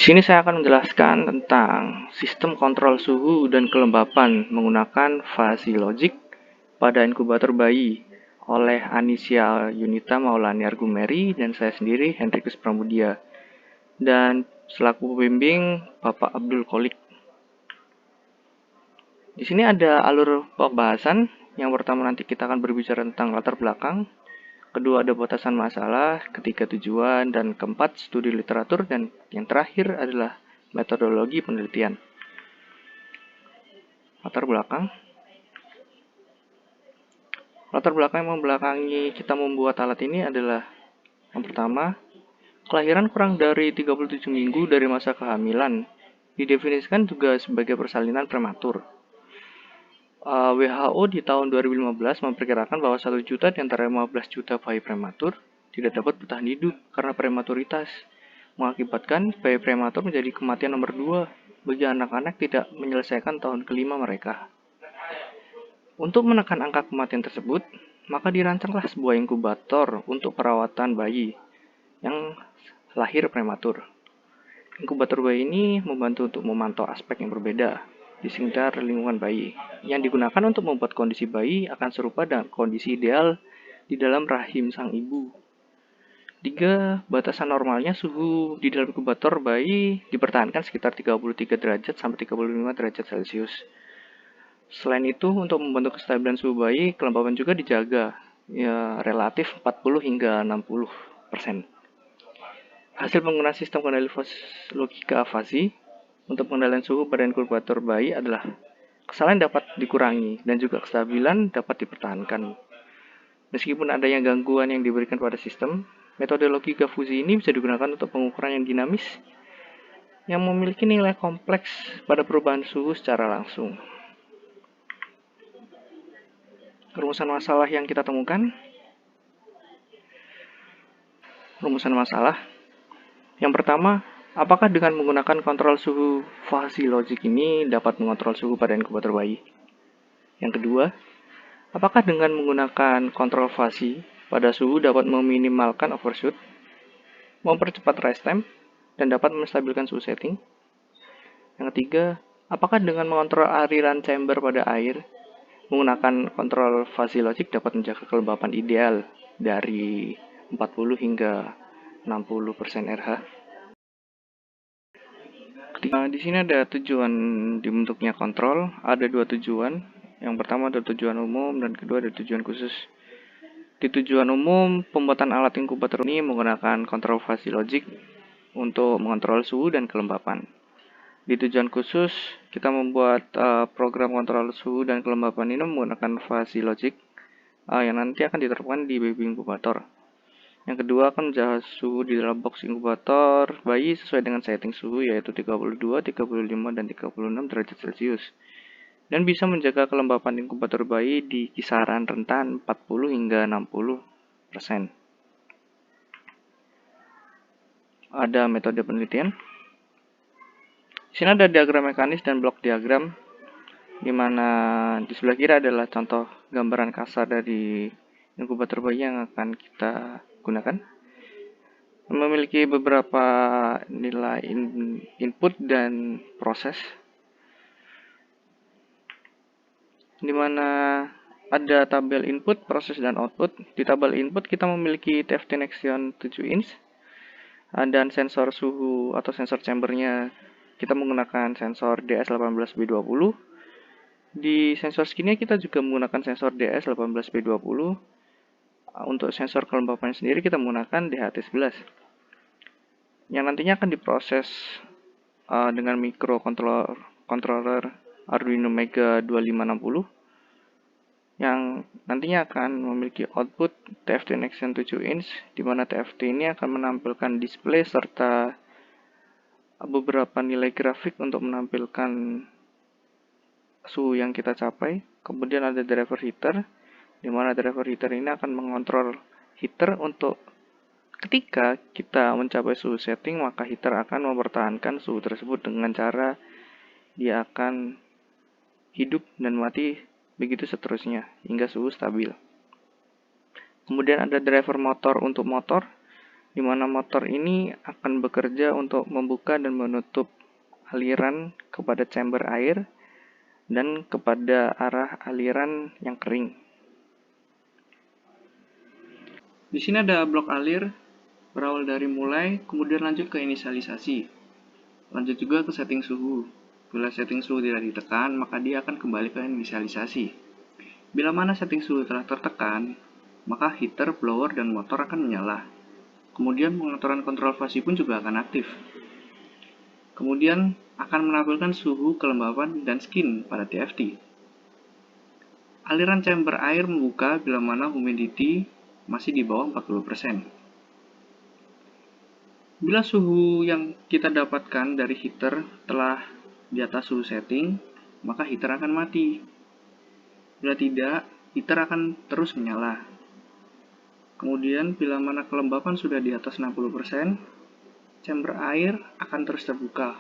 Di sini saya akan menjelaskan tentang sistem kontrol suhu dan kelembapan menggunakan fuzzy logic pada inkubator bayi oleh Anisia Yunita Maulani Argumeri dan saya sendiri Hendrikus Pramudia, dan selaku pembimbing Bapak Abdul Kholik. Di sini ada alur pembahasan. Yang pertama nanti kita akan berbicara tentang latar belakang, kedua ada batasan masalah, ketiga tujuan, dan keempat studi literatur, dan yang terakhir adalah metodologi penelitian. Latar belakang yang membelakangi kita membuat alat ini adalah yang pertama, kelahiran kurang dari 37 minggu dari masa kehamilan didefinisikan juga sebagai persalinan prematur. WHO di tahun 2015 memperkirakan bahwa 1 juta di antara 15 juta bayi prematur tidak dapat bertahan hidup karena prematuritas, mengakibatkan bayi prematur menjadi kematian nomor 2 bagi anak-anak tidak menyelesaikan tahun kelima mereka. Untuk menekan angka kematian tersebut, maka dirancanglah sebuah inkubator untuk perawatan bayi yang lahir prematur. Inkubator bayi ini membantu untuk memantau aspek yang berbeda di sekitar lingkungan bayi, yang digunakan untuk membuat kondisi bayi akan serupa dengan kondisi ideal di dalam rahim sang ibu. 3. Batasan normalnya suhu di dalam inkubator bayi dipertahankan sekitar 33 derajat sampai 35 derajat Celcius. Selain itu, untuk membantu kestabilan suhu bayi, kelembapan juga dijaga, ya relatif 40 hingga 60%. Hasil penggunaan sistem kendali logika fuzzy untuk pengendalian suhu pada inkubator bayi adalah kesalahan dapat dikurangi dan juga kestabilan dapat dipertahankan. Meskipun adanya gangguan yang diberikan pada sistem, metode logika fuzzy ini bisa digunakan untuk pengukuran yang dinamis yang memiliki nilai kompleks pada perubahan suhu secara langsung. Rumusan masalah yang kita temukan. Rumusan masalah. Yang pertama, apakah dengan menggunakan kontrol suhu fuzzy logic ini dapat mengontrol suhu pada inkubator bayi? Yang kedua, apakah dengan menggunakan kontrol fuzzy pada suhu dapat meminimalkan overshoot, mempercepat rise time, dan dapat menstabilkan suhu setting? Yang ketiga, apakah dengan mengontrol aliran chamber pada air, menggunakan kontrol fuzzy logic dapat menjaga kelembapan ideal dari 40 hingga 60% RH? Di sini ada tujuan dibentuknya kontrol. Ada 2 tujuan. Yang pertama ada tujuan umum dan kedua ada tujuan khusus. Di tujuan umum, pembuatan alat inkubator ini menggunakan kontrol fuzzy logic untuk mengontrol suhu dan kelembapan. Di tujuan khusus, kita membuat program kontrol suhu dan kelembapan ini menggunakan fuzzy logic yang nanti akan diterapkan di baby inkubator. Yang kedua akan menjaga suhu di dalam box inkubator bayi sesuai dengan setting suhu yaitu 32, 35, dan 36 derajat Celcius. Dan bisa menjaga kelembapan inkubator bayi di kisaran rentan 40 hingga 60%. Ada metode penelitian. Di sini ada diagram mekanis dan blok diagram, di mana di sebelah kiri adalah contoh gambaran kasar dari inkubator bayi yang akan kita gunakan. Memiliki beberapa nilai input dan proses, di mana ada tabel input, proses, dan output. Di tabel input kita memiliki TFT Nexion 7 inch, dan sensor suhu atau sensor chambernya kita menggunakan sensor DS18B20. Di sensor skinnya kita juga menggunakan sensor DS18B20. Untuk sensor kelembapan sendiri kita menggunakan DHT11 yang nantinya akan diproses dengan microcontroller Arduino Mega 2560 yang nantinya akan memiliki output TFT Nexion 7 inch, di mana TFT ini akan menampilkan display serta beberapa nilai grafik untuk menampilkan suhu yang kita capai. Kemudian ada driver heater, di mana driver heater ini akan mengontrol heater untuk ketika kita mencapai suhu setting, maka heater akan mempertahankan suhu tersebut dengan cara dia akan hidup dan mati begitu seterusnya hingga suhu stabil. Kemudian ada driver motor untuk motor, di mana motor ini akan bekerja untuk membuka dan menutup aliran kepada chamber air dan kepada arah aliran yang kering. Di sini ada blok alir, berawal dari mulai, kemudian lanjut ke inisialisasi. Lanjut juga ke setting suhu. Bila setting suhu tidak ditekan, maka dia akan kembali ke inisialisasi. Bila mana setting suhu telah tertekan, maka heater, blower, dan motor akan menyala. Kemudian pengaturan kontrol fasi pun juga akan aktif. Kemudian akan menampilkan suhu, kelembapan, dan skin pada TFT. Aliran chamber air membuka bila mana humidity masih di bawah 40%. Bila suhu yang kita dapatkan dari heater telah di atas suhu setting, maka heater akan mati. Bila tidak, heater akan terus menyala. Kemudian, bila mana kelembapan sudah di atas 60%, chamber air akan terus terbuka.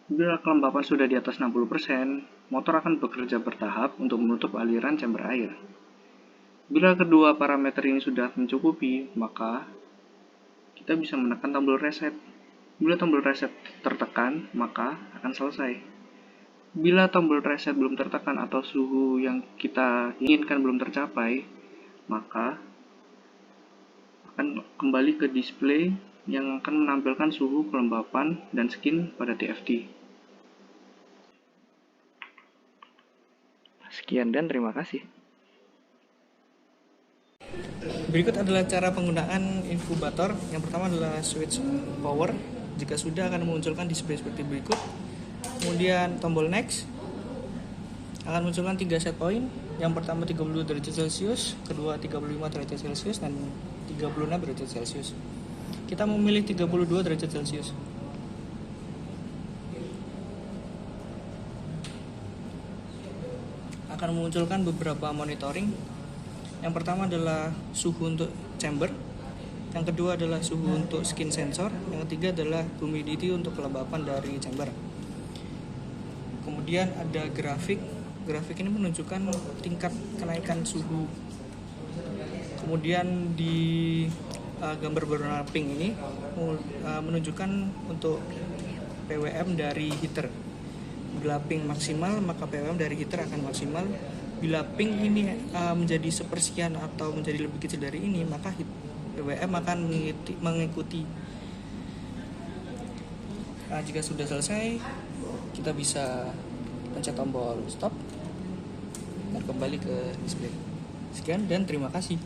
Bila kelembapan sudah di atas 60%, motor akan bekerja bertahap untuk menutup aliran chamber air. Bila kedua parameter ini sudah mencukupi, maka kita bisa menekan tombol reset. Bila tombol reset tertekan, maka akan selesai. Bila tombol reset belum tertekan atau suhu yang kita inginkan belum tercapai, maka akan kembali ke display yang akan menampilkan suhu, kelembapan, dan skin pada TFT. Sekian dan terima kasih. Berikut adalah cara penggunaan inkubator. Yang pertama adalah switch power. Jika sudah akan memunculkan display seperti berikut. Kemudian tombol next akan munculkan 3 set point. Yang pertama 32 derajat Celcius, kedua 35 derajat Celcius, dan 36 derajat Celcius. Kita memilih 32 derajat Celcius. Akan memunculkan beberapa monitoring. Yang pertama adalah suhu untuk chamber, yang kedua adalah suhu untuk skin sensor, yang ketiga adalah humidity untuk kelembapan dari chamber. Kemudian ada grafik ini menunjukkan tingkat kenaikan suhu. Kemudian di gambar berwarna pink ini menunjukkan untuk PWM dari heater. Bila pink maksimal, maka PWM dari heater akan maksimal. Bila pink ini menjadi sepersekian atau menjadi lebih kecil dari ini, maka PWM akan mengikuti. Nah, jika sudah selesai, kita bisa pencet tombol stop dan kembali ke display. Sekian dan terima kasih.